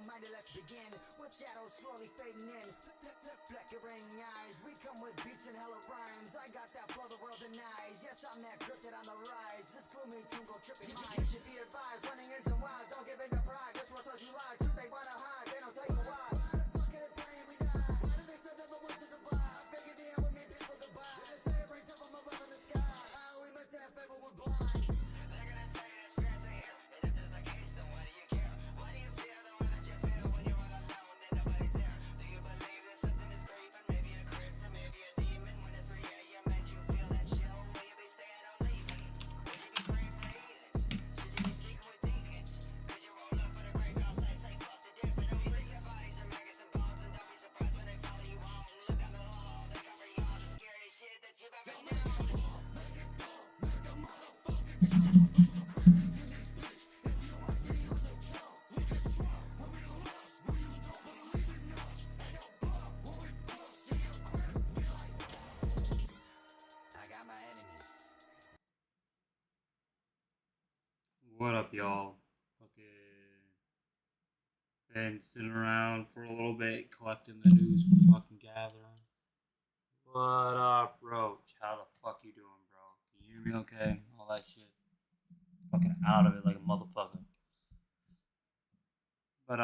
Open-minded, let's begin. With shadows slowly fading in, flickering eyes. We come with beats and hella rhymes. I got that flow the world denies. Yes, I'm that cryptid on the rise. This gloomy tune go tripping minds. You should be advised, running isn't wise. Don't give in to pride. This world tells you lies. Truth they wanna hide. They don't tell you why. Why the fuck can it play we die? Why do they say that the world should survive? Figure the end with me, peaceful goodbye. When they say it brings up from above in the sky. How we meant to have favor with blind. They're gonna tell you the spirits are here. And if there's a case, then why do you care? Why do you feel the way that you feel when you're all alone and nobody's there? Do you believe that something is creeping? Maybe a cryptid, maybe a demon. When it's 3 a.m. and you feel that chill, will you be staying or leaving? Would you be praying for heathens? Should you be speaking with deacons? Could you roll up in a graveyard, say fuck the dead, but don't breathe? Your bodies are maggots and bones, and don't be surprised when they follow you home. Look down the hall, they cover you all the scariest shit that you've ever known. I got my enemies. What up, y'all? Fucking been sitting around for a little bit collecting the news for the fucking gathering. What up, Roach? How the fuck you doing, bro? Can you hear me okay? All that shit. Fucking out of it like a motherfucker. But,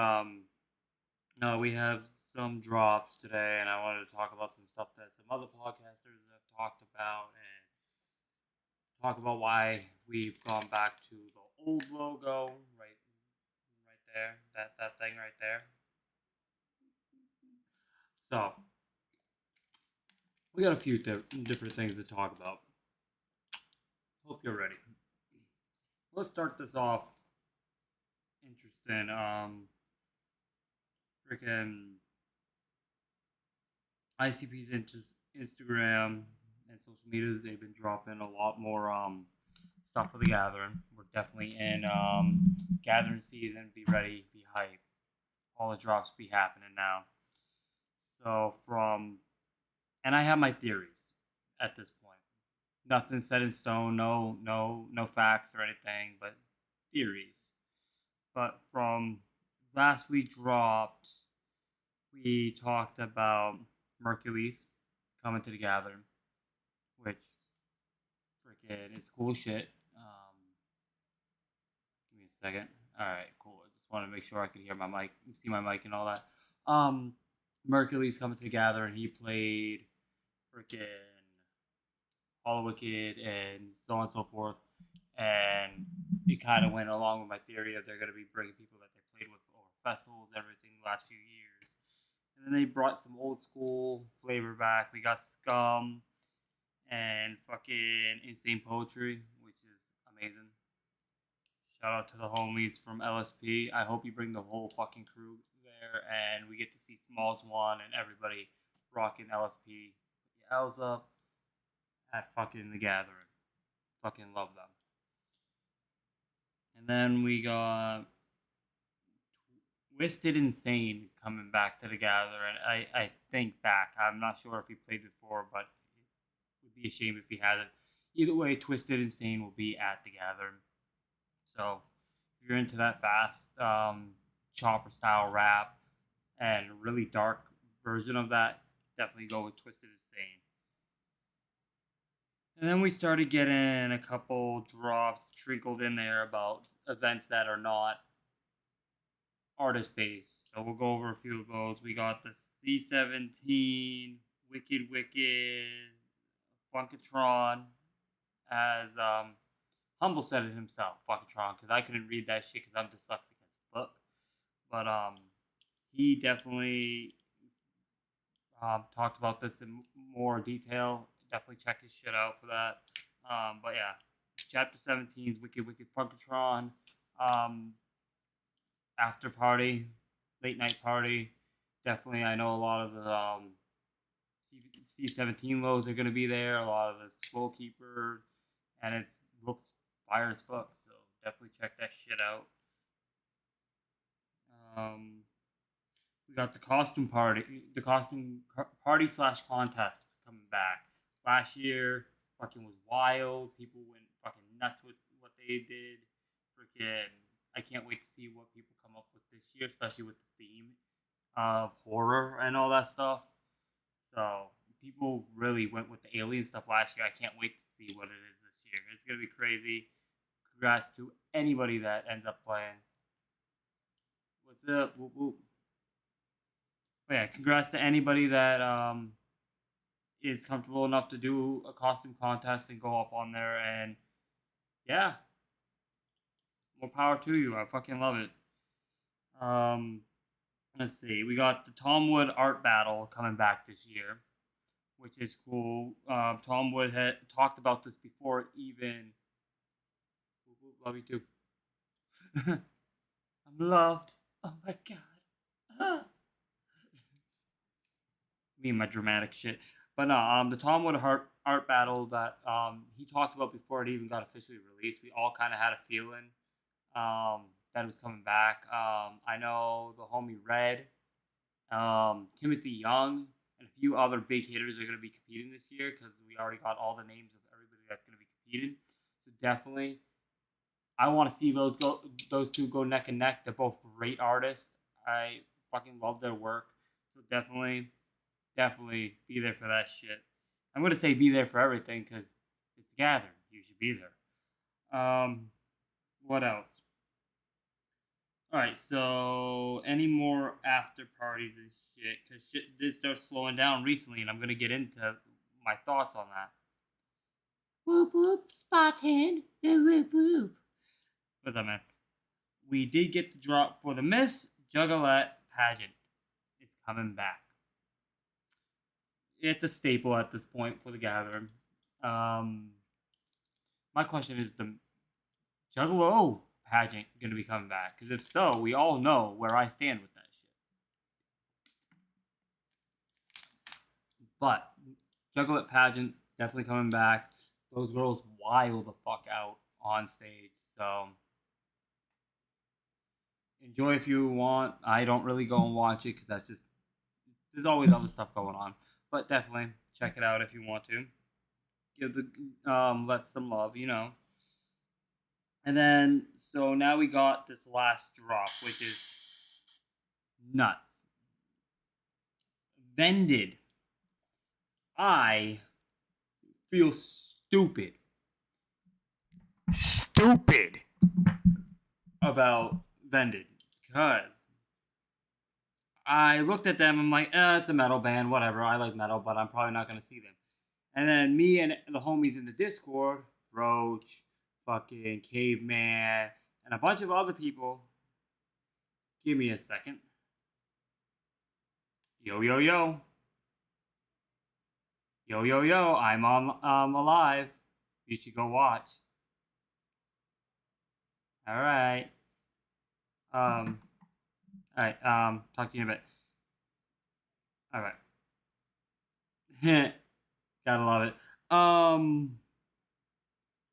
no, we have some drops today, and I wanted to talk about some stuff that some other podcasters have talked about, and talk about why we've gone back to the old logo, right there, that thing right there. So, we got a few different things to talk about. Hope you're ready. Let's start this off interesting. Freaking ICP's Instagram and social medias, they've been dropping a lot more stuff for the gathering. We're definitely in gathering season. Be ready, be hype. All the drops be happening now. So and I have my theories at this point. Nothing set in stone, no facts or anything, but theories. But from last week dropped, we talked about Mercules coming to the gathering, which freaking is cool shit. Give me a second. All right, cool. I just want to make sure I could hear my mic, see my mic, and all that. Mercules coming to the gathering. He played freaking Hollow Wicked and so on and so forth. And it kind of went along with my theory that they're going to be bringing people that they played with over festivals, everything the last few years. And then they brought some old school flavor back. We got Scum and fucking Insane Poetry, which is amazing. Shout out to the homies from LSP. I hope you bring the whole fucking crew there and we get to see Small Swan and everybody rocking LSP. Put your L's up at fucking the gathering. Fucking love them. And then we got Twisted Insane coming back to the gathering. I think back. I'm not sure if he played before, but it would be a shame if he hadn't. Either way, Twisted Insane will be at the gathering. So if you're into that fast chopper style rap and really dark version of that, definitely go with Twisted Insane. And then we started getting a couple drops trickled in there about events that are not artist based. So we'll go over a few of those. We got the C17 Wicked Funkatron, as Humble said it himself, Funkatron, because I couldn't read that shit because I'm dyslexic as fuck. But he definitely talked about this in more detail. Definitely check his shit out for that. But yeah, Chapter 17's Wicked Funkatron. After party, late night party. Definitely, I know a lot of the C17 lows are going to be there. A lot of the Skull Keeper. And it looks fire as fuck. So definitely check that shit out. We got the costume party slash contest coming back. Last year, fucking was wild. People went fucking nuts with what they did. Freaking, I can't wait to see what people come come up with this year, especially with the theme of horror and all that stuff. So people really went with the alien stuff last year. I can't wait to see what it is this year. It's gonna be crazy. Congrats to anybody that ends up playing. What's up? Whoop, whoop. But yeah, congrats to anybody that is comfortable enough to do a costume contest and go up on there. And yeah, more power to you. I fucking love it. Let's see. We got the Tom Wood art battle coming back this year, which is cool. Tom Wood had talked about this before even. Love you too. I'm loved. Oh my god. Me and my dramatic shit. But no, the Tom Wood art battle that he talked about before it even got officially released. We all kind of had a feeling that it was coming back. I know the homie Red, Timothy Young, and a few other big hitters are going to be competing this year because we already got all the names of everybody that's going to be competing. So definitely, I want to see those two go neck and neck. They're both great artists. I fucking love their work. So definitely be there for that shit. I'm gonna say be there for everything because it's the gathering. You should be there. What else? All right. So any more after parties and shit? Because shit did start slowing down recently, and I'm gonna get into my thoughts on that. Whoop whoop, Spartan. Whoop whoop. What's that, man? We did get the drop for the Miss Juggalette pageant. It's coming back. It's a staple at this point for the gathering. My question is the Juggalo pageant going to be coming back? Because if so, we all know where I stand with that shit. But Juggalette pageant definitely coming back. Those girls wild the fuck out on stage. So enjoy if you want. I don't really go and watch it because that's just there's always other stuff going on. But definitely check it out if you want to. Give the let some love, you know. And then so now we got this last drop, which is nuts. Vended. I feel stupid. Stupid about Vended. Because I looked at them, I'm like, it's a metal band, whatever. I like metal, but I'm probably not going to see them. And then me and the homies in the Discord, Roach, fucking Caveman, and a bunch of other people. Give me a second. Yo, yo, yo. Yo, yo, yo. I'm on alive. You should go watch. All right. Alright, talk to you in a bit. Alright. Gotta love it.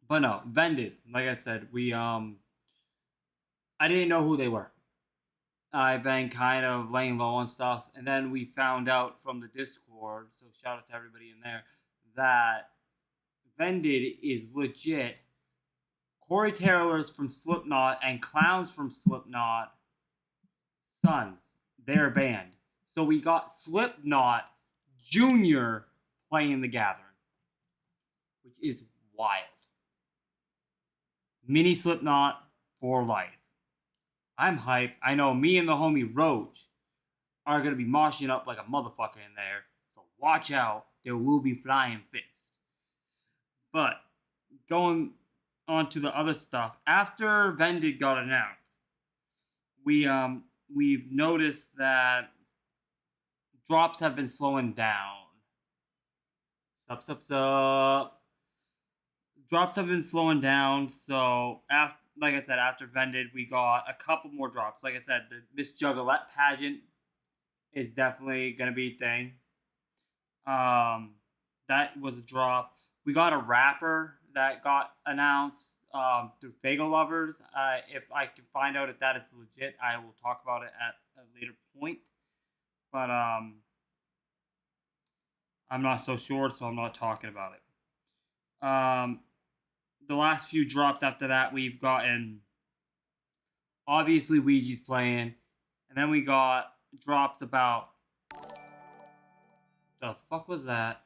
But no, Vended. Like I said, I didn't know who they were. I've been kind of laying low on stuff, and then we found out from the Discord, so shout out to everybody in there, that Vended is legit Corey Taylor's from Slipknot and Clowns from Slipknot sons, their band. So we got Slipknot Jr. playing the gathering, which is wild. Mini Slipknot for life. I'm hyped. I know me and the homie Roach are going to be moshing up like a motherfucker in there. So watch out. There will be flying fists. But going on to the other stuff. After Vended got announced, we've noticed that drops have been slowing down. Sup. Drops have been slowing down. So like I said, after Vended, we got a couple more drops. Like I said, the Miss Juggalette pageant is definitely gonna be a thing. That was a drop. We got a rapper that got announced through Fago Lovers. If I can find out if that is legit, I will talk about it at a later point. But I'm not so sure, so I'm not talking about it. The last few drops after that, we've gotten Obviously, Ouija's playing. And then we got drops about... The fuck was that?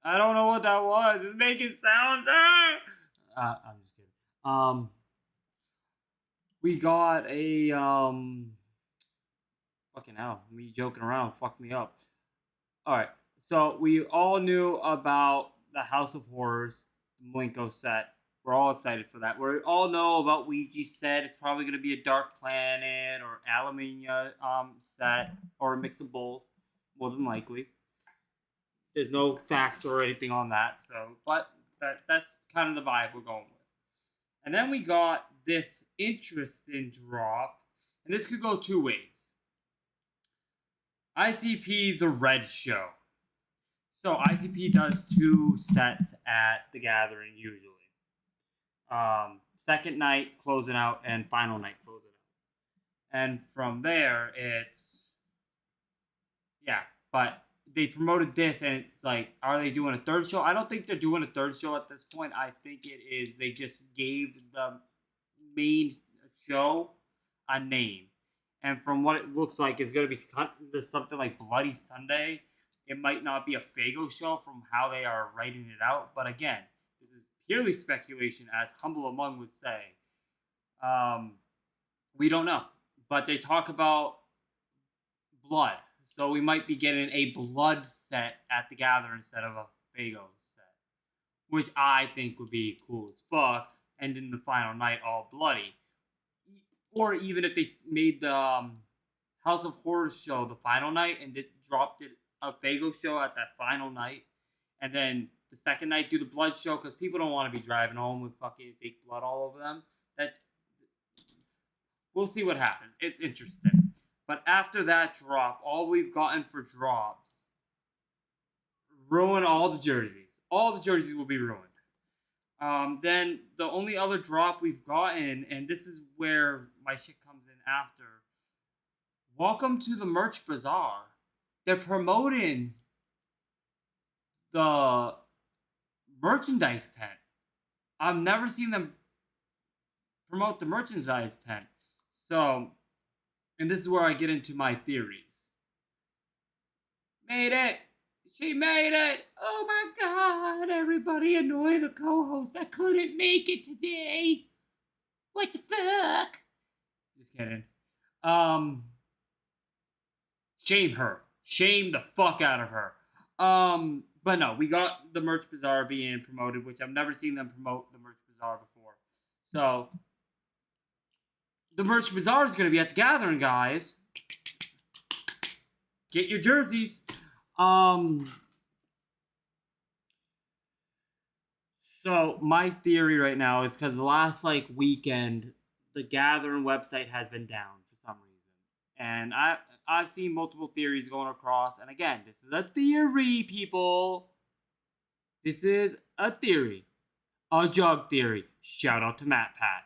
I don't know what that was. It's making sounds. I'm just kidding. We got a fucking hell. Me joking around fucked me up. All right. So we all knew about the House of Horrors Malenko set. We're all excited for that. We all know about Ouija's set. It's probably going to be a Dark Planet or Aluminia set or a mix of both, more than likely. There's no facts or anything on that, so but that's kind of the vibe we're going with. And then we got this interesting drop, and this could go two ways. ICP The Red Show. So ICP does 2 sets at the Gathering usually. Second night closing out and final night closing out. And from there it's but they promoted this and it's like, are they doing a third show? I don't think they're doing a third show at this point. I think it is they just gave the main show a name. And from what it looks like, it's going to be something like Bloody Sunday. It might not be a Fago show from how they are writing it out. But again, this is purely speculation, as Humble Among would say. We don't know. But they talk about blood. So we might be getting a blood set at the Gather instead of a Fago set. Which I think would be cool as fuck. And in the final night, all bloody. Or even if they made the House of Horrors show the final night and dropped it a Fago show at that final night. And then the second night do the blood show because people don't want to be driving home with fucking fake blood all over them. We'll see what happens. It's interesting. But after that drop, all we've gotten for drops ruin all the jerseys. All the jerseys will be ruined. Then the only other drop we've gotten, and this is where my shit comes in after. Welcome to the Merch Bazaar. They're promoting the merchandise tent. I've never seen them promote the merchandise tent. So, and this is where I get into my theories. Made it! She made it! Oh my god! Everybody annoy the co-host. I couldn't make it today. What the fuck? Just kidding. Shame her. Shame the fuck out of her. But no, we got the Merch Bazaar being promoted, which I've never seen them promote the Merch Bazaar before. So, the Merch Bazaar is going to be at the Gathering, guys. Get your jerseys. So my theory right now is because the last weekend, the Gathering website has been down for some reason, and I've seen multiple theories going across. And again, this is a theory, people. This is a theory, a jug theory. Shout out to Matt Pat.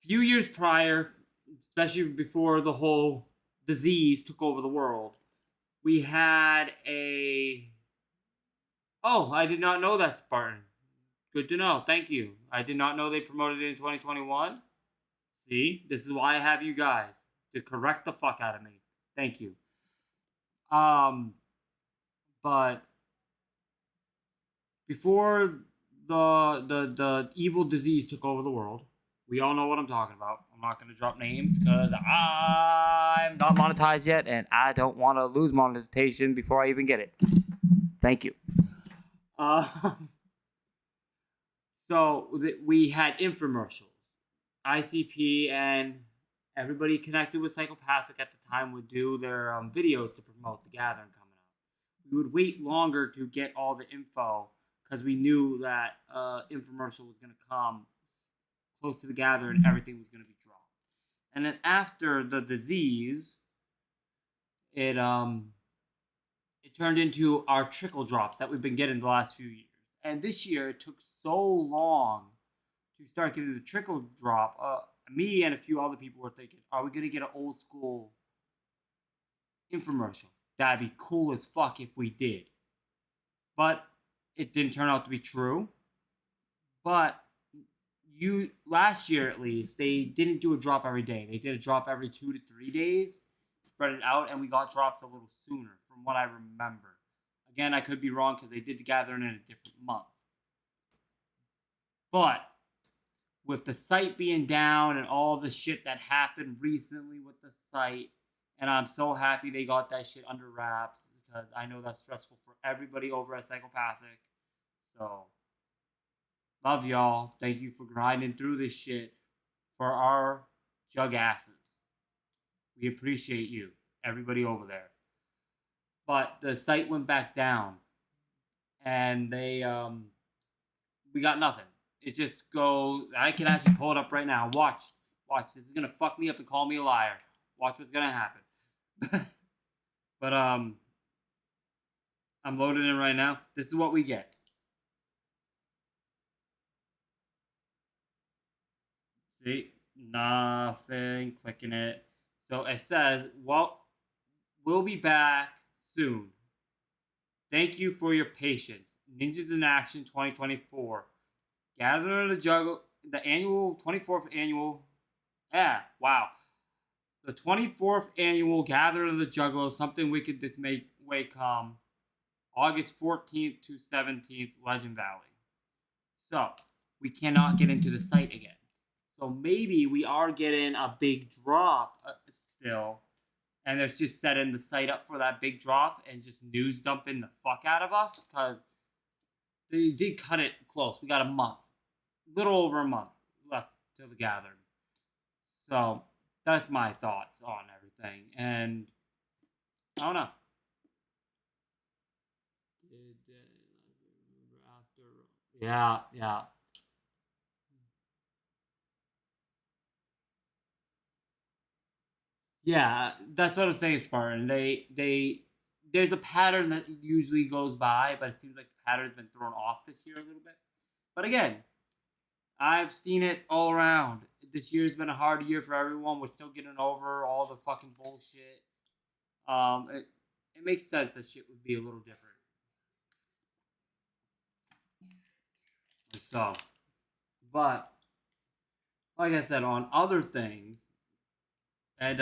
Few years prior, especially before the whole disease took over the world, we had I did not know that, Spartan. Good to know. Thank you. I did not know they promoted it in 2021. See, this is why I have you guys, to correct the fuck out of me. Thank you. But before the evil disease took over the world, we all know what I'm talking about. I'm not going to drop names because I'm not monetized yet, and I don't want to lose monetization before I even get it. Thank you. So we had infomercials. ICP and everybody connected with Psychopathic at the time would do their videos to promote the Gathering coming up. We would wait longer to get all the info because we knew that infomercial was going to come close to the Gathering and everything was going to be dropped. And then after the disease, it turned into our trickle drops that we've been getting the last few years. And this year, it took so long to start getting the trickle drop. Me and a few other people were thinking, are we going to get an old school infomercial? That'd be cool as fuck if we did. but it didn't turn out to be true. But last year at least, they didn't do a drop every day. They did a drop every 2 to 3 days, spread it out, and we got drops a little sooner from what I remember. Again, I could be wrong because they did the gathering in a different month. But with the site being down and all the shit that happened recently with the site, and I'm so happy they got that shit under wraps because I know that's stressful for everybody over at Psychopathic. So, love y'all. Thank you for grinding through this shit for our jug asses. We appreciate you, everybody over there. But the site went back down, and we got nothing. It just goes. I can actually pull it up right now. Watch. This is gonna fuck me up and call me a liar. Watch what's gonna happen. But I'm loading in right now. This is what we get. See, nothing. Clicking it. So it says, "Well, we'll be back soon. Thank you for your patience. Ninjas in Action 2024. Gathering of the Juggle, the annual 24th annual. Yeah, wow. The 24th annual Gathering of the Juggle, Something Wicked This Way Come, August 14th to 17th, Legend Valley." So, we cannot get into the site again. So maybe we are getting a big drop still, and it's just setting the site up for that big drop and just news dumping the fuck out of us because they did cut it close. We got a month, little over a month left till the gathering. So that's my thoughts on everything, and I don't know. Yeah. Yeah, that's what I'm saying, Spartan. There's a pattern that usually goes by, but it seems like the pattern's been thrown off this year a little bit. But again, I've seen it all around. This year's been a hard year for everyone. We're still getting over all the fucking bullshit. It makes sense that shit would be a little different. So, but like I said, on other things, and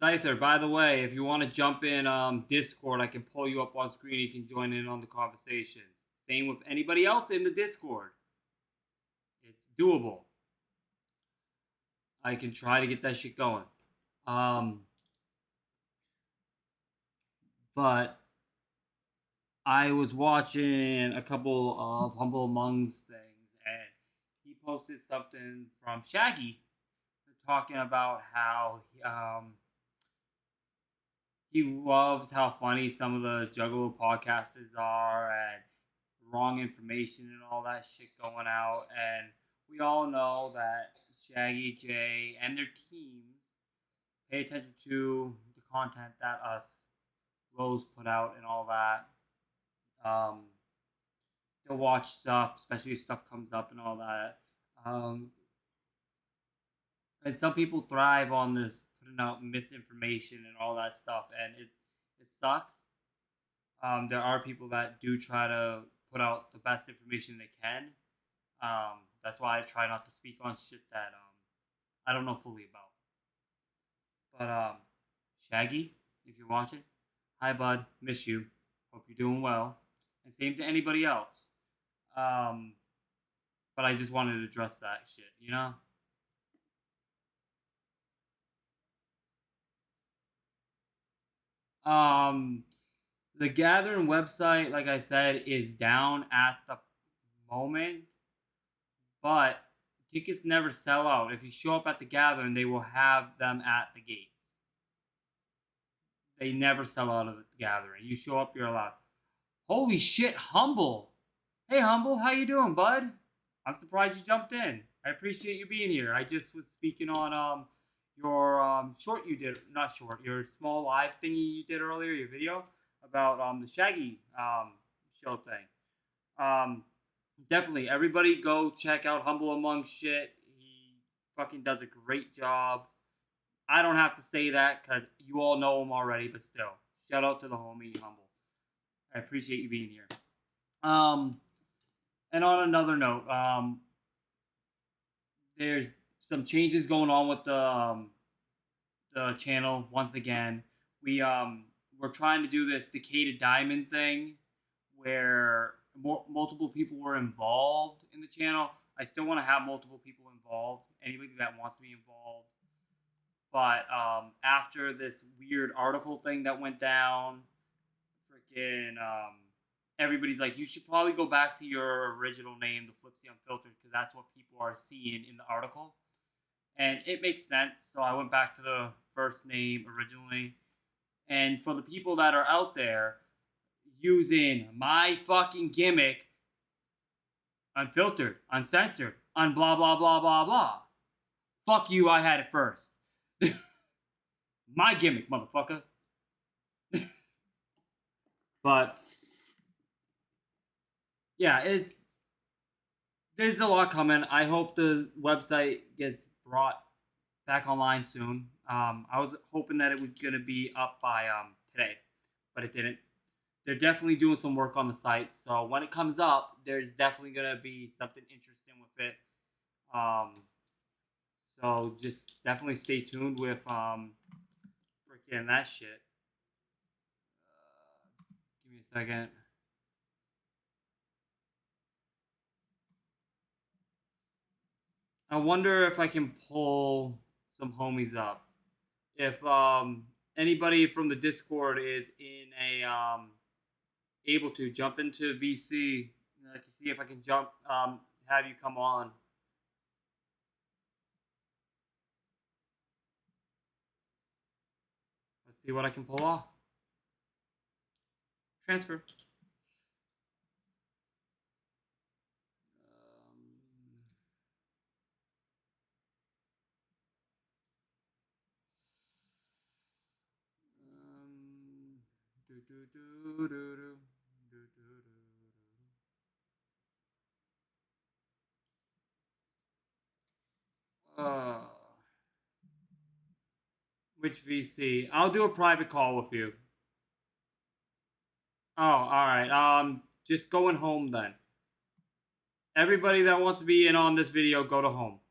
Scyther, by the way, if you want to jump in Discord, I can pull you up on screen. You can join in on the conversations. Same with anybody else in the Discord. It's doable. I can try to get that shit going. But I was watching a couple of Humble Amongst things, and he posted something from Shaggy talking about how he loves how funny some of the Juggalo podcasters are and wrong information and all that shit going out. And we all know that Shaggy, Jay, and their teams pay attention to the content that us Lowe's put out and all that. They'll watch stuff, especially if stuff comes up and all that. And some people thrive on this putting out misinformation and all that stuff, and it sucks. There are people that do try to put out the best information they can. That's why I try not to speak on shit that I don't know fully about. But Shaggy, if you're watching, hi bud, miss you. Hope you're doing well. And same to anybody else. But I just wanted to address that shit, you know? The Gathering website, like I said, is down at the moment, but tickets never sell out. If you show up at the Gathering, they will have them at the gates. They never sell out of the Gathering. You show up, you're allowed. Holy shit, Humble! Hey, Humble, how you doing, bud? I'm surprised you jumped in. I appreciate you being here. I just was speaking on your short you did, not short, your small live thingy you did earlier, your video about the Shaggy show thing. Definitely, everybody go check out Humble Among Shit. He fucking does a great job. I don't have to say that because you all know him already, but still, shout out to the homie Humble. I appreciate you being here. And on another note, there's some changes going on with the channel once again. We're trying to do this Decayed Diamond thing where multiple people were involved in the channel. I still want to have multiple people involved, anybody that wants to be involved. But after this weird article thing that went down, freaking everybody's like, you should probably go back to your original name, the Flipsy Unfiltered, because that's what people are seeing in the article. And it makes sense. So I went back to the first name originally. And for the people that are out there using my fucking gimmick, unfiltered, uncensored, blah, blah, blah, blah, blah. Fuck you, I had it first. My gimmick, motherfucker. But yeah, there's a lot coming. I hope the website gets brought back online soon. I was hoping that it was gonna be up by today, but it didn't. They're definitely doing some work on the site, so when it comes up, there's definitely gonna be something interesting with it. So just definitely stay tuned with freaking that shit. Give me a second. I wonder if I can pull some homies up. If anybody from the Discord is in a able to jump into VC to see if I can have you come on. Let's see what I can pull off. Transfer. Which VC? I'll do a private call with you. Oh, all right. Just going home then. Everybody that wants to be in on this video, go to home.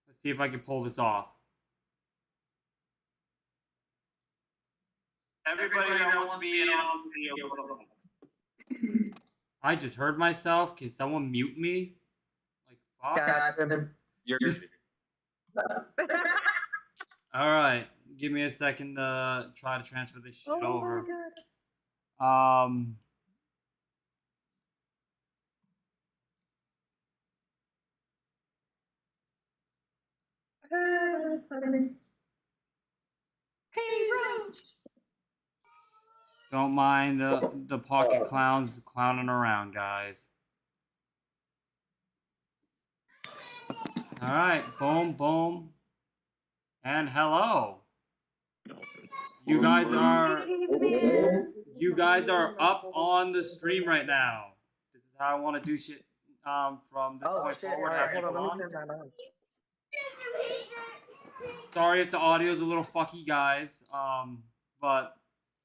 Let's see if I can pull this off. Everybody that wants to be in on this video, go to home. I just heard myself. Can someone mute me? Like, fuck. You're All right. Give me a second to try to transfer this shit over. Hey, Roach! Don't mind the pocket clowns clowning around, guys. All right, boom, boom, and hello. You guys are up on the stream right now. This is how I want to do shit from this point forward. Hold on, let me turn that on. Sorry if the audio is a little fucky, guys. But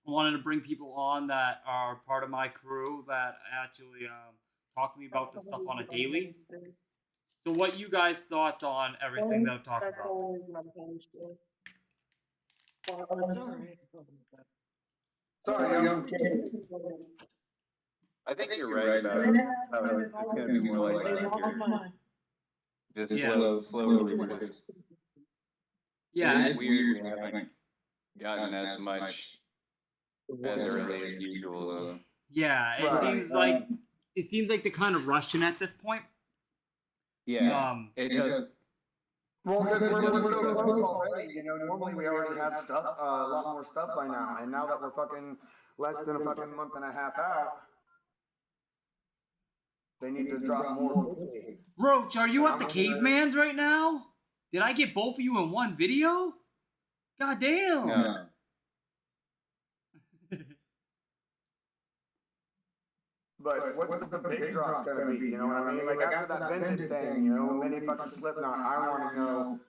I wanted to bring people on that are part of my crew that actually talk to me about this stuff on a daily. So what you guys' thoughts on everything that I've talked about? Sorry, young kid. I think you're right about how it's going to be more like that here. Just slow releases. Yeah, It's weird we haven't gotten as much as early as usual, though. yeah. It seems like they're kind of rushing at this point. Yeah. It does. Well, because we're so close already, you know, normally we already have stuff, a lot more stuff by now, and now that we're fucking less than a fucking month and a half out, they need to drop more quickly. Roach, are you at the Cavemans right now? Did I get both of you in one video? God damn. No. But what's the big drop's gonna be, you know what I mean? Like after that Vended thing, you know, mini fucking Slipknot, I wanna know,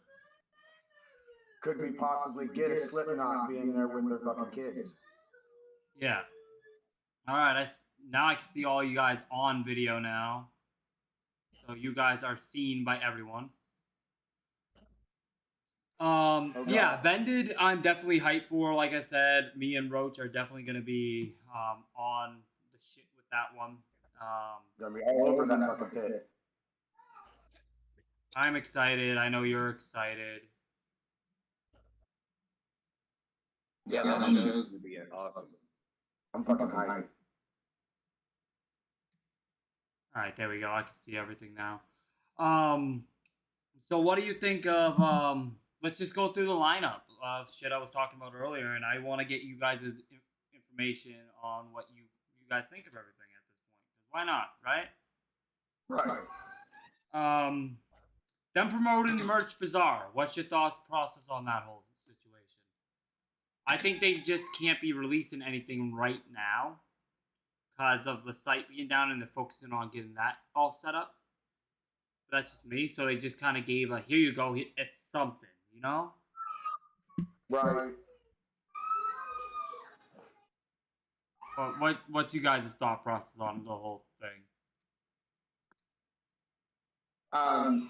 could we possibly get a Slipknot being there with their fucking kids? Yeah. All right. Now I can see all you guys on video now. So you guys are seen by everyone. Okay. Yeah, Vended, I'm definitely hyped for. Like I said, me and Roach are definitely gonna be on the shit with that one. Gonna be all over that fucking pit. I'm excited. I know you're excited. Yeah, that show's gonna be awesome. I'm fucking hyped. All right, there we go. I can see everything now. So what do you think of? Let's just go through the lineup of shit I was talking about earlier, and I want to get you guys' information on what you guys think of everything at this point. 'Cause why not, right? Right. Them promoting Merch Bazaar. What's your thought process on that whole situation? I think they just can't be releasing anything right now because of the site being down and they're focusing on getting that all set up. But that's just me. So they just kind of gave a here you go. It's something, you know. Right. But what's you guys' thought process on the whole thing? I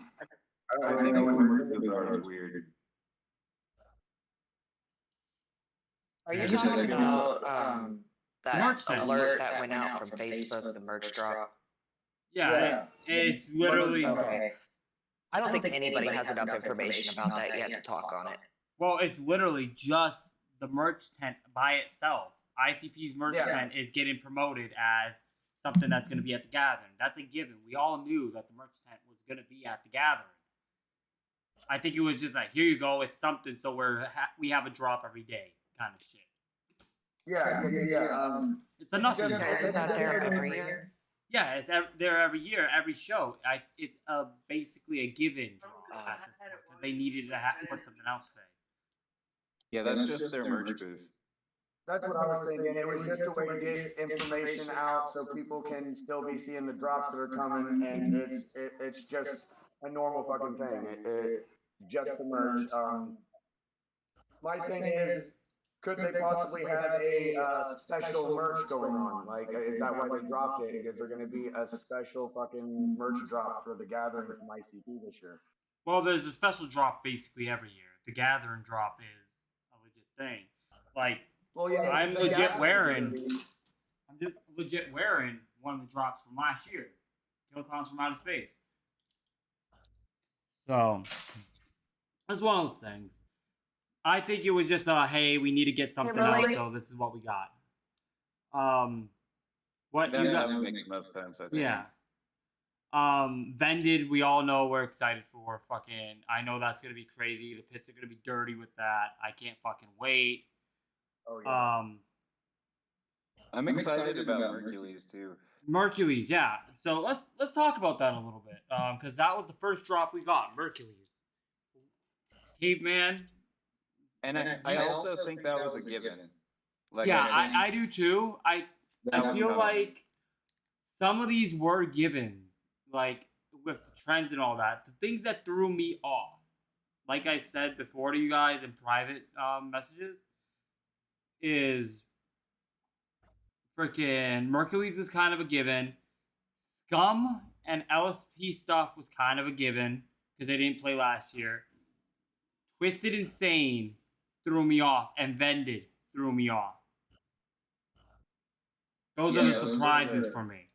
I don't think know the what merch bazaar is weird. Are you Yeah. talking about that Merch tent. alert that went out from Facebook, the merch drop? Yeah, it's literally. Okay. I don't think anybody has enough information about that yet to talk on it. Well, it's literally just the merch tent by itself. ICP's merch tent is getting promoted as something that's going to be at the gathering. That's a given. We all knew that the merch tent was going to be at the gathering. I think it was just like, here you go, it's something, so we have a drop every day kind of shit. Yeah. It's a nothing. Is that there every year? Yeah, it's there every year, every show. It's basically a given drop at this point because they needed to put something else today. Yeah, that's just their merch booth. That's what I was thinking. It was just a way to get information out so people can still be seeing the drops that are coming, and it's just a normal fucking thing. It just the merch. My thing is, could they possibly have a special merch going on? Like, is that why they dropped it? Is there going to be a special fucking merch drop for the gathering from ICP this year? Well, there's a special drop basically every year. The gathering drop is a legit thing. Like, well, yeah, I'm legit wearing one of the drops from last year. Kill Clowns from Outer Space. So that's one of the things. I think it was just hey, we need to get something out, so this is what we got. What That you got? would make the most sense, I think. Yeah. Vended, we all know we're excited for. Fucking, I know that's gonna be crazy. The pits are gonna be dirty with that. I can't fucking wait. Oh, yeah. I'm excited about Mercules too. Mercules, yeah. So let's talk about that a little bit, because that was the first drop we got. Mercules, Caveman, And I also think that was a given. Like, yeah, I do too. I feel like some of these were givens, like with the trends and all that. The things that threw me off, like I said before to you guys in private messages, is freaking Mercules was kind of a given. Scum and LSP stuff was kind of a given because they didn't play last year. Twisted Insane threw me off, and Vended threw me off. Those are the surprises for me.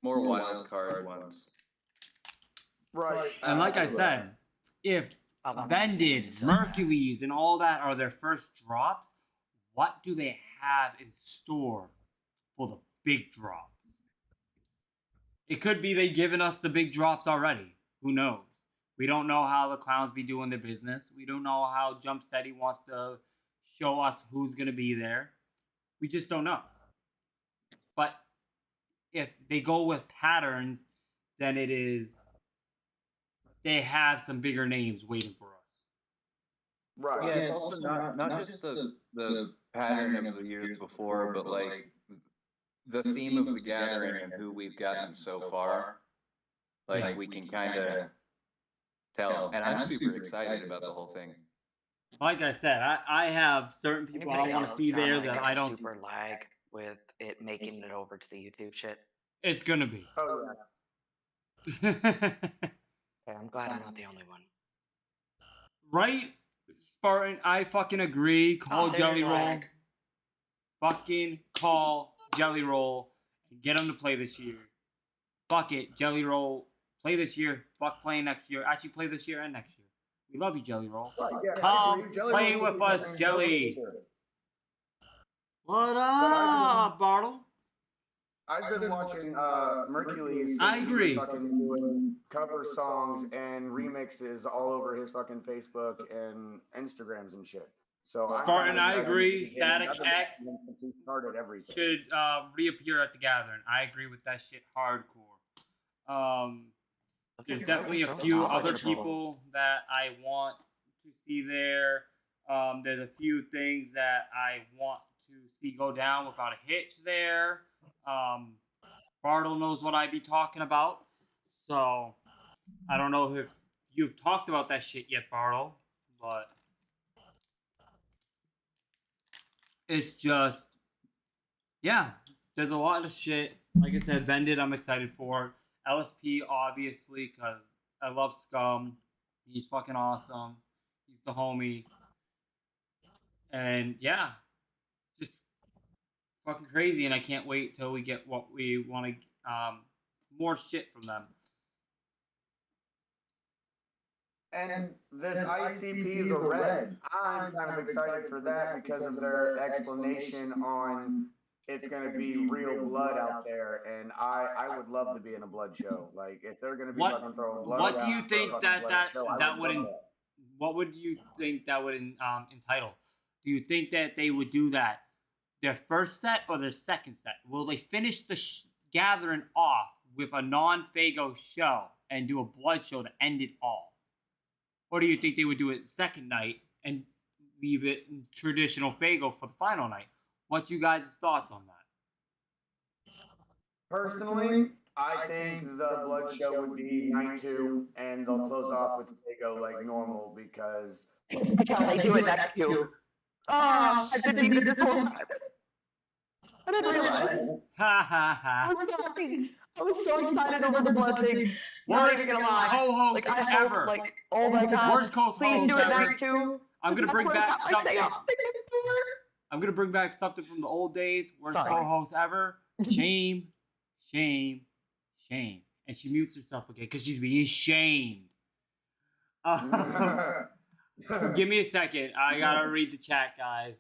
more wild card ones. Right. And like I said, if Vended, Mercules, and all that are their first drops, what do they have in store for the big drops? It could be they've given us the big drops already. Who knows? We don't know how the clowns be doing their business. We don't know how Jump Steady wants to show us who's going to be there. We just don't know. But if they go with patterns, then it is they have some bigger names waiting for us. Right. Yeah, it's also not just the pattern of the years before, but like the theme of the gathering and who we've gotten so far. Like we can kind of tell, and I'm super excited about the whole thing. Like I said, I have certain people I Anybody want to else see having there like that a I don't. super lag with it making it over to the YouTube shit? It's gonna be. Oh Okay, I'm glad I'm not the only one. Right, Spartan? I fucking agree. Call Oh, there's Jelly Roll. lag. Fucking call Jelly Roll and get him to play this year. Fuck it, Jelly Roll. Play this year. Fuck playing next year. Actually, play this year and next year. We love you, Jelly Roll. yeah. Right, yeah, I Come agree. Jelly play Roll with will be us, coming Jelly. sure. What But I've up, Bartle? been watching Mercules I since he agree. was fucking doing cover songs and remixes all over his fucking Facebook and Instagrams and shit. So Spartan, I agree. to see him. Static I've been X watching him since he started everything. should reappear at the Gathering. I agree with that shit hardcore. There's definitely a few other people that I want to see there. There's a few things that I want to see go down without a hitch there. Bartle knows what I be talking about. So, I don't know if you've talked about that shit yet, Bartle, but it's just, yeah, there's a lot of shit. Like I said, Vended, I'm excited for. LSP, obviously, because I love Scum. He's fucking awesome. He's the homie. And yeah, just fucking crazy. And I can't wait till we get what we want to, more shit from them. And this ICP, the Red, I'm kind of excited for that because of their explanation on it's going to be real blood out there, and I would love to be in a blood show. Like if they're going to be fucking throwing blood. What do around you for a think fucking that blood that show, I that would would love that. what would you think that would entitle? Do you think that they would do that their first set or their second set? Will they finish the gathering off with a non-Fago show and do a blood show to end it all? Or do you think they would do it second night and leave it in traditional Fago for the final night? What's you guys' thoughts on that? Personally, I think the blood show would be night 2, and they'll close off with Fago like normal because That's how they do it next to. Ah, I've been needing this whole time. I didn't realize. Ha ha ha. I was so excited over the blood thing. Not even gonna lie. Co-host Like I ever. hope, like, oh my god. Worst co-host Please do it ever. night 2. I'm gonna bring back something. I'm I'm gonna bring back something from the old days. Worst Sorry. co-host ever. Shame, shame, shame. And she mutes herself again because she's being shamed. Give me a second. I gotta read the chat, guys.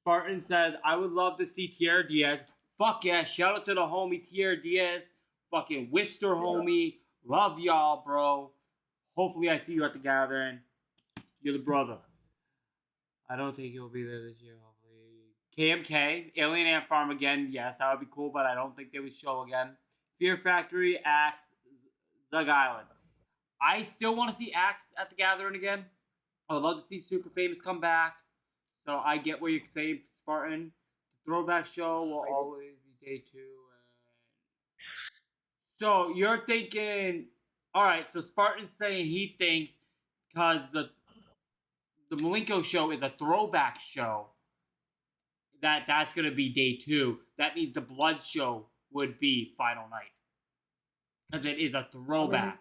Spartan says, I would love to see Tierra Diaz. Fuck yeah. Shout out to the homie Tierra Diaz. Fucking Wister homie. Love y'all, bro. Hopefully I see you at the gathering. You're the brother. I don't think you'll be there this year, hopefully. KMK, Alien Ant Farm again. Yes, that would be cool, but I don't think they would show again. Fear Factory, Axe, Zug Island. I still want to see Axe at the gathering again. I would love to see Super Famous come back. So I get what you're saying, Spartan. The throwback show will always be day 2. So you're thinking, all right. So Spartan's saying he thinks because the Malenko show is a throwback show that's gonna be day 2. That means the Blood show would be final night because it is a throwback.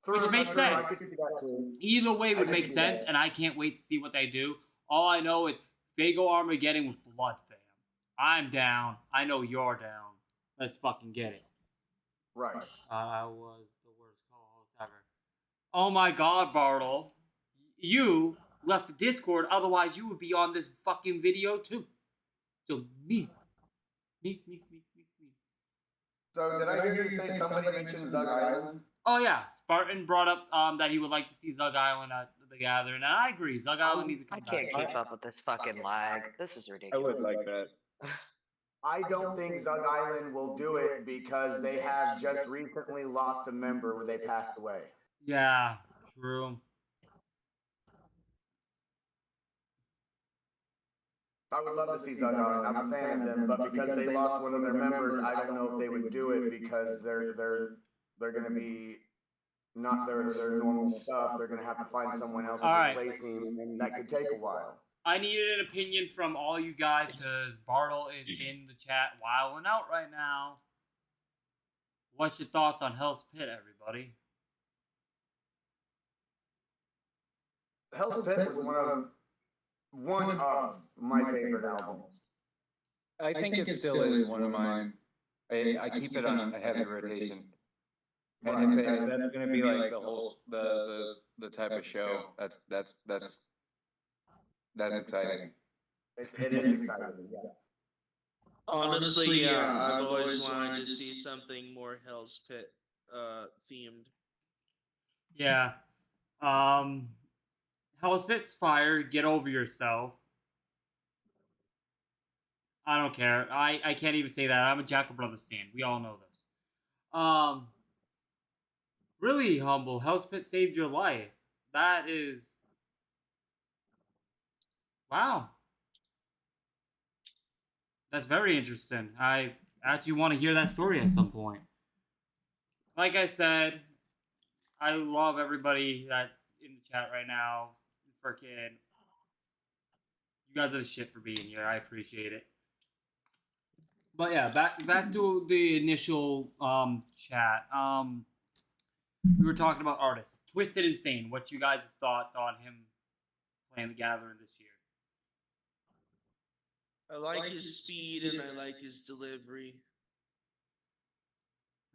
Which makes sense. Either way would make sense, and I can't wait to see what they do. All I know is Fago Armageddon with Blood, fam. I'm down. I know you're down. Let's fucking get it. right. I was the worst co-host ever. Oh my god, Bartle. You left the Discord, otherwise you would be on this fucking video too. So me. So did I hear you say somebody mentioned Zug Island? Oh yeah, Spartan brought up that he would like to see Zug Island at the gathering, and I agree. Zug Island needs to I come can't back. keep up with this fucking lag. This is I ridiculous. would like that. I don't think Zug Island will do it because they have just recently lost a member where they passed away. Yeah, true. I would love to see Zug Island. I'm a fan of them, but because they lost one of their members, I don't know if they would do it because they're going to be not their normal stuff. They're gonna have to find someone else to All right. replace him, and that could take a while. I needed an opinion from all you guys because Bartle is in the chat wilding out right now. What's your thoughts on Hell's Pit, everybody? Hell's Pit was one of my favorite albums. I think it still is one of mine. I keep it on a heavy rotation. And if that's gonna be like the whole the type of show, that's exciting. It is exciting, yeah. Honestly, yeah, I've always wanted to see something more Hell's Pit themed. Yeah. Hell's Pit's fire. Get over yourself. I don't care. I can't even say that. I'm a Jackal Brothers fan. We all know this. Really humble. Hell's Pit saved your life. That is. Wow. That's very interesting. I actually want to hear that story at some point. Like I said, I love everybody that's in the chat right now. Freaking. You guys are the shit for being here. I appreciate it. But yeah, back to the initial chat. We were talking about artists. Twisted Insane. What's you guys' thoughts on him playing the Gathering this year? I like his speed and I like his delivery.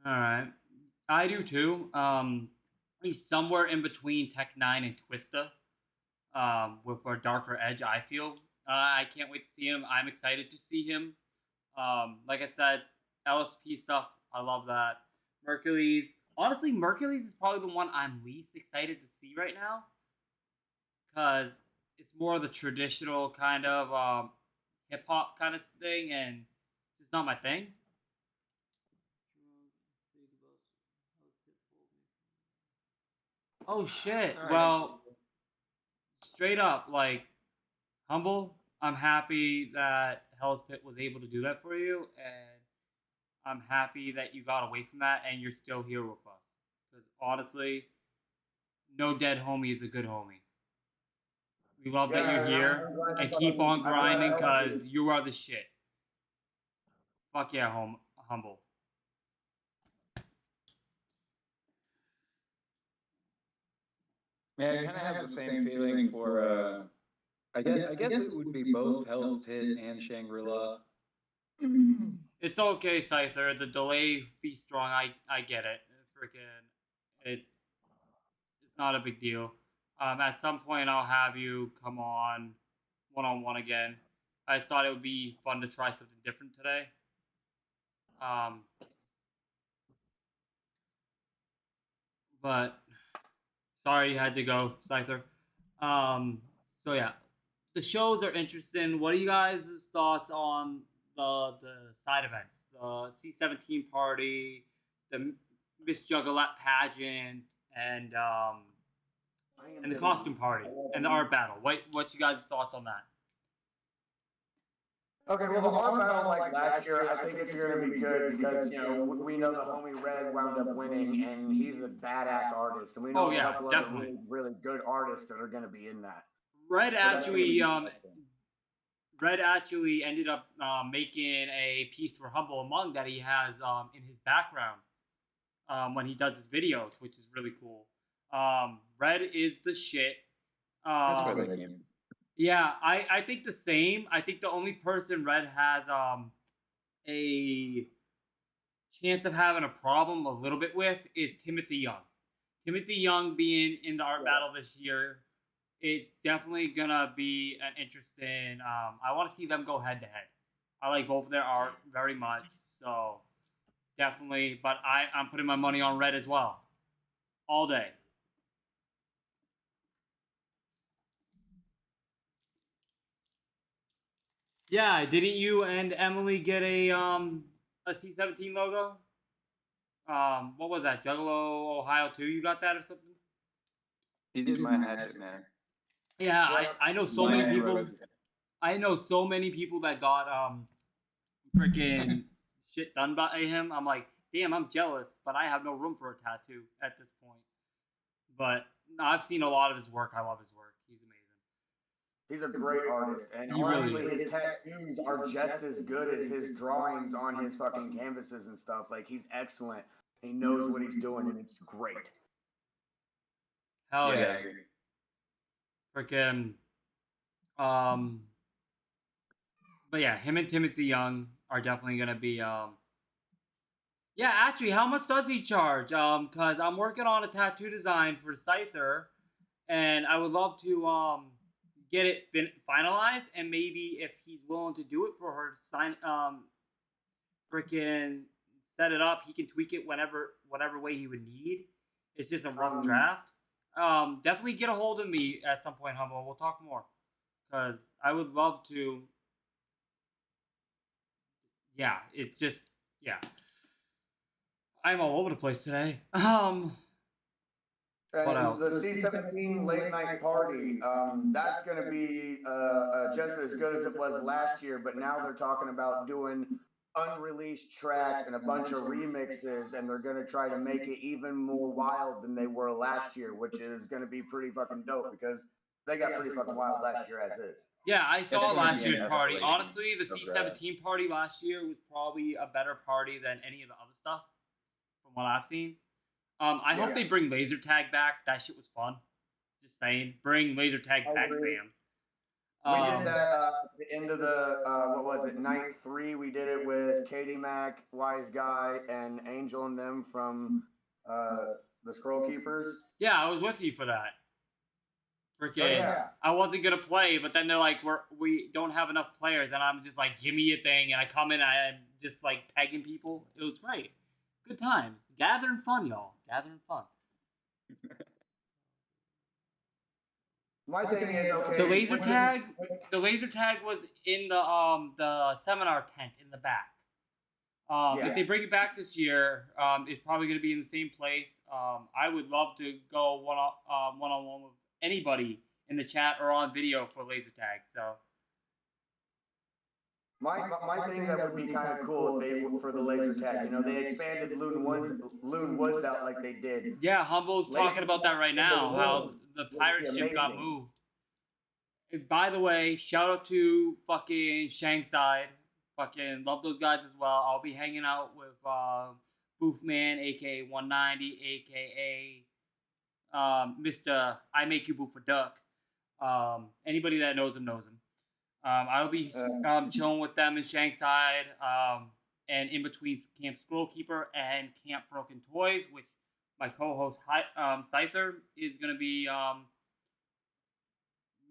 All right, I do too. He's somewhere in between Tech Nine and Twista. With a darker edge, I feel. I can't wait to see him. I'm excited to see him. Like I said, LSP stuff. I love that. Mercules. Honestly, Mercules is probably the one I'm least excited to see right now. Because it's more of the traditional kind of hip hop kind of thing, and it's just not my thing. Oh shit. Well, straight up, like, humble. I'm happy that Hell's Pit was able to do that for you, and I'm happy that you got away from that and you're still here with us. Because honestly, no dead homie is a good homie. We love that you're here, and keep on grinding because you are the shit. Fuck yeah, humble. Yeah, I kind of have the same feeling for. I guess it would be both Hell's Pit and Shangri-La. It's okay, Scyther. The delay be strong. I get it. It's not a big deal. At some point, I'll have you come on one-on-one again. I just thought it would be fun to try something different today. But sorry you had to go, Scyther. So yeah, the shows are interesting. What are you guys' thoughts on the side events? The C17 party, the Miss Juggalette pageant, and the costume party and the art battle. What's you guys' thoughts on that? Okay, well, the art battle like last year, I think it's going to be good because, you know, we know the homie Red wound up winning, and he's a badass artist, and we know a couple of really, really good artists that are going to be in that. Red actually ended up making a piece for Humble Among that he has in his background when he does his videos, which is really cool. Red is the shit. That's what I came. Yeah, I think the same. I think the only person Red has a chance of having a problem a little bit with is Timothy Young. Timothy Young being in the art battle this year, it's definitely gonna be an interesting. I want to see them go head to head. I like both of their art very much, so definitely. But I'm putting my money on Red as well, all day. Yeah, didn't you and Emily get a C17 logo? What was that? Juggalo Ohio 2? You got that or something? He did my hatchet, man. Yeah, I know so many people. I know so many people that got freaking shit done by him. I'm like, damn, I'm jealous, but I have no room for a tattoo at this point. But no, I've seen a lot of his work. I love his work. He's amazing. He's a great artist, and He really honestly, is. his tattoos are just as good as his drawings on his fucking canvases and stuff. Like, he's excellent. He knows what he's doing, and it's great. Hell Yeah, yeah. I agree. Freaking. But yeah, him and Timothy Young are definitely gonna be. Yeah, actually, how much does he charge? Cause I'm working on a tattoo design for Scyther, and I would love to get it finalized, and maybe if he's willing to do it for her, sign freaking set it up. He can tweak it whatever way he would need. It's just a rough draft. Definitely get a hold of me at some point, Humble. We'll talk more, cause I would love to. Yeah, it's just yeah. I'm all over the place today. What else? And the C17 late night party, that's going to be just as good as it was last year, but now they're talking about doing unreleased tracks and a bunch of remixes, and they're going to try to make it even more wild than they were last year, which is going to be pretty fucking dope because they got pretty fucking wild last year as is. Yeah, I saw gonna last be an year's party. escalating Honestly, the of C17 party last year was probably a better party than any of the other stuff from what I've seen. I hope they bring laser tag back. That shit was fun. Just saying, bring laser tag I back, agree. fam. We did that at the end of the, what was it, night 3. We did it with Katie Mack, Wise Guy, and Angel and them from the Scroll Keepers. Yeah, I was with you for that. Freaking, Oh, yeah. I wasn't gonna play, but then they're like, we don't have enough players, and I'm just like, give me a thing, and I come in, and I'm just like pegging people. It was great, good times, gathering fun, y'all, gathering fun. My thing is, okay. The laser tag, was in the seminar tent in the back. If they bring it back this year, it's probably going to be in the same place. I would love to go one on one with anybody in the chat or on video for laser tag. So My thing that would be kind of cool if they for the laser tag. You know, they expanded Loon Woods out like they did. yeah, Humble's talking about that right now. How the pirate ship got amazing. moved. And by the way, shout out to fucking Shankside. Fucking love those guys as well. I'll be hanging out with Boofman, aka 190, aka Mr. I Make You Boof for Duck. Anybody that knows him knows him. I'll be chilling with them in Shankside, and in between Camp Scrollkeeper and Camp Broken Toys, which my co-host Scyther is going to be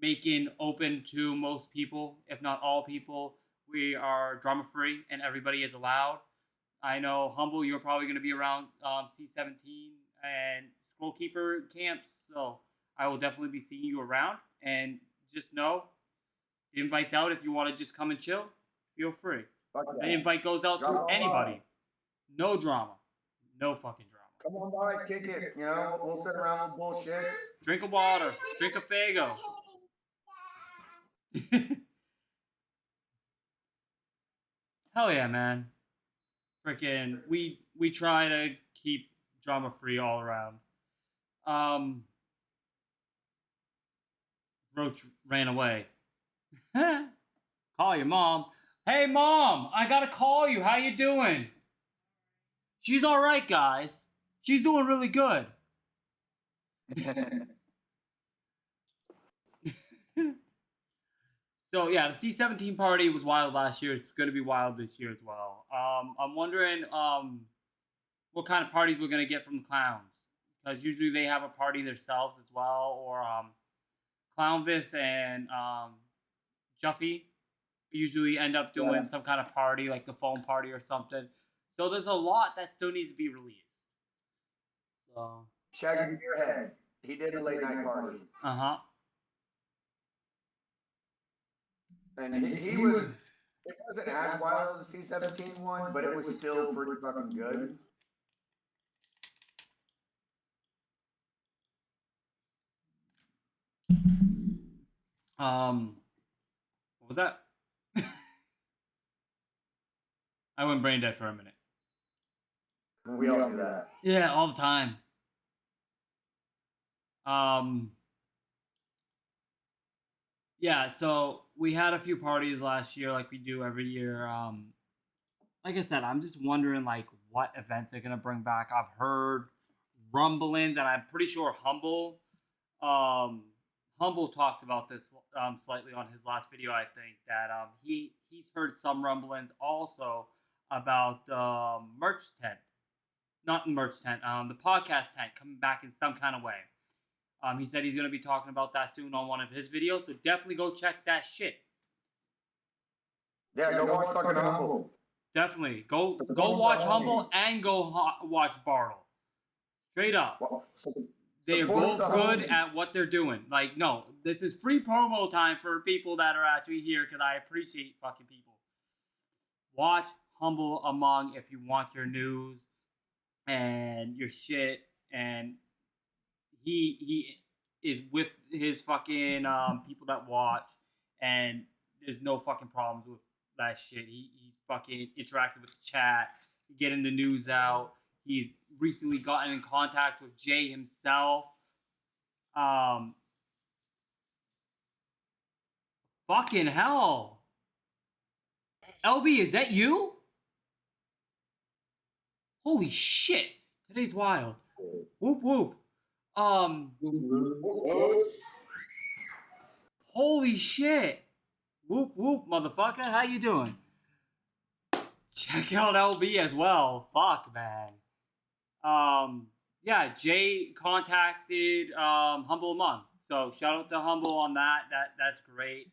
making open to most people, if not all people. We are drama free and everybody is allowed. I know Humble, you're probably going to be around C17 and Scrollkeeper camps, so I will definitely be seeing you around. And just know, the invite's out. If you want to just come and chill, feel free. The invite goes out to anybody. No drama. No fucking drama. Come on by, kick it. You know, we'll sit around with bullshit. Drink a water. Drink a Fago. Hell yeah, man. Freaking, we try to keep drama free all around. Roach ran away. Call your mom. Hey mom, I gotta call you. How you doing? She's all right, guys. She's doing really good. So yeah, the C17 party was wild last year. It's gonna be wild this year as well. I'm wondering what kind of parties we're gonna get from the clowns, because usually they have a party themselves as well, or Clownvis and Juffy usually end up doing some kind of party, like the foam party or something. So there's a lot that still needs to be released. So Shaggy Beerhead, he did a late night party. And he was, it wasn't as wild as the C17 one, but it was still pretty fucking good. What was that? I went brain dead for a minute. We all do that. Yeah, all the time. Yeah, so we had a few parties last year, like we do every year. Like I said, I'm just wondering like what events they're gonna bring back. I've heard rumblings, and I'm pretty sure Humble talked about this slightly on his last video. I think that he's heard some rumblings also about the merch tent, not merch tent, the podcast tent coming back in some kind of way. He said he's gonna be talking about that soon on one of his videos, so definitely go check that shit. Yeah, go watch fucking Humble. Definitely go watch Humble and go watch Bartle. Straight up. Well, They are support both the good homie. at what they're doing. Like, no, this is free promo time for people that are actually here because I appreciate fucking people. Watch Humble Among if you want your news and your shit. And he is with his fucking people that watch, and there's no fucking problems with that shit. He's fucking interacting with the chat, getting the news out. He's recently gotten in contact with Jay himself. Fucking hell. LB, is that you? Holy shit. Today's wild. Whoop whoop. Holy shit. Whoop whoop, motherfucker. How you doing? Check out LB as well. Fuck, man. Yeah, Jay contacted Humble Among. So shout out to Humble on that. That's great.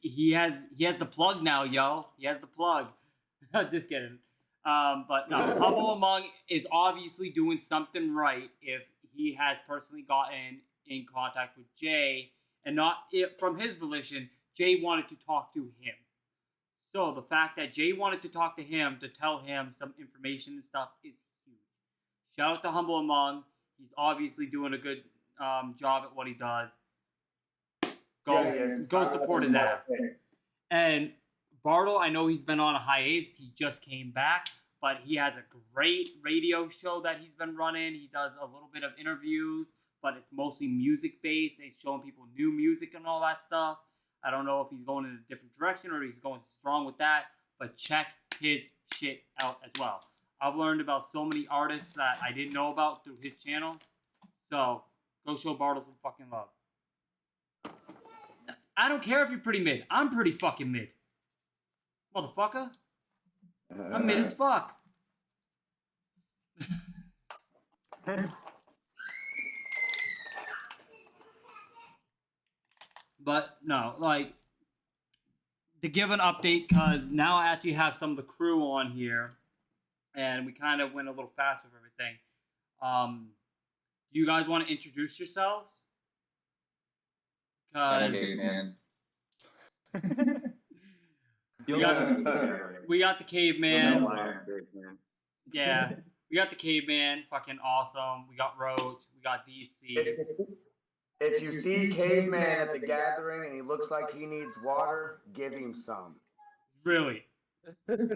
He has the plug now, yo. He has the plug. Just kidding. But no, Humble Among is obviously doing something right if he has personally gotten in contact with Jay, and not from his volition. Jay wanted to talk to him. So the fact that Jay wanted to talk to him to tell him some information and stuff is huge. Shout out to Humble Among. He's obviously doing a good job at what he does. Go support his ass. And Bartle, I know he's been on a hiatus. He just came back, but he has a great radio show that he's been running. He does a little bit of interviews, but it's mostly music based. He's showing people new music and all that stuff. I don't know if he's going in a different direction or he's going strong with that, but check his shit out as well. I've learned about so many artists that I didn't know about through his channel. So go show Bartle some fucking love. I don't care if you're pretty mid. I'm pretty fucking mid. Motherfucker. I'm mid as fuck. But no, like, to give an update, because now I actually have some of the crew on here, and we kind of went a little fast with everything. Do you guys want to introduce yourselves? Okay, man. We got the caveman. Yeah, we got the caveman. Fucking awesome. We got Roach. We got DC. If you see Caveman at the gathering and he looks like he needs water, give him some. Really. But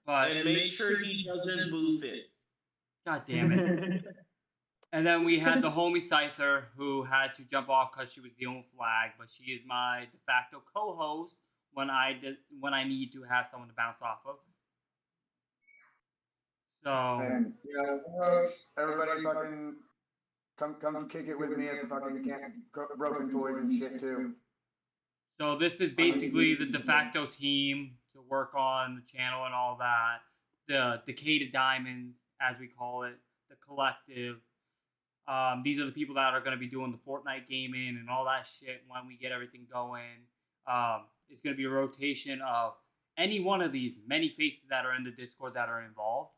And make sure he doesn't boof it. God damn it. And then we had the homie Scyther, who had to jump off because she was dealing with flag, but she is my de facto co-host when I need to have someone to bounce off of. So And everybody fucking come kick it with me at the fucking Broken Toys and shit too. So this is basically the de facto team to work on the channel and all that. The Decade of Diamonds, as we call it, the collective. These are the people that are going to be doing the Fortnite gaming and all that shit when we get everything going. It's going to be a rotation of any one of these many faces that are in the Discord that are involved.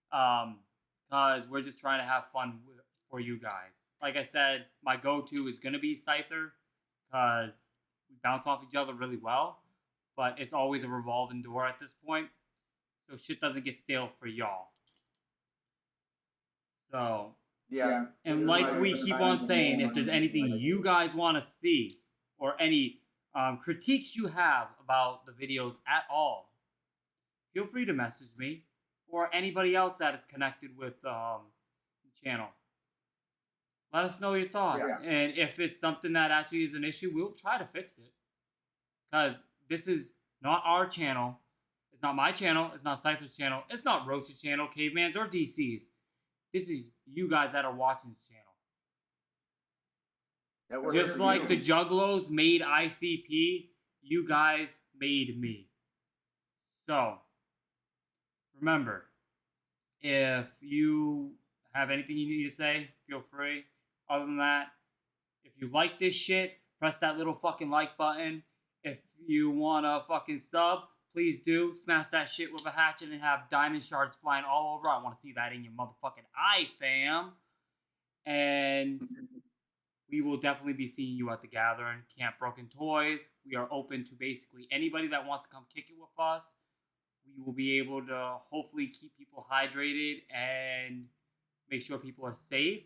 Because we're just trying to have fun for you guys. Like I said, my go-to is going to be Scyther, because we bounce off each other really well, but it's always a revolving door at this point, so shit doesn't get stale for y'all. So, yeah. And like we keep on saying, if there's anything you guys want to see, or any critiques you have about the videos at all, feel free to message me. or anybody else that is connected with the channel. Let us know your thoughts. Yeah. And if it's something that actually is an issue, we'll try to fix it. Because this is not our channel. It's not my channel. It's not Cypher's channel. It's not Roach's channel, Caveman's, or DC's. This is you guys that are watching this channel. That we're Just here for like you. the Juggalos made ICP, you guys made me. So, remember, if you have anything you need to say, feel free. Other than that, if you like this shit, press that little fucking like button. If you want to fucking sub, please do. Smash that shit with a hatchet and have diamond shards flying all over. I want to see that in your motherfucking eye, fam. And we will definitely be seeing you at the gathering. Camp Broken Toys. We are open to basically anybody that wants to come kick it with us. We will be able to hopefully keep people hydrated and make sure people are safe.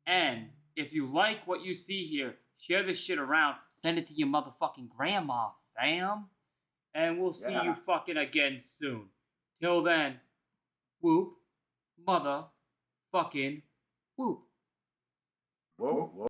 And if you like what you see here, share this shit around. Send it to your motherfucking grandma, fam. And we'll see you fucking again soon. Till then, whoop, motherfucking whoop. Whoa, whoa.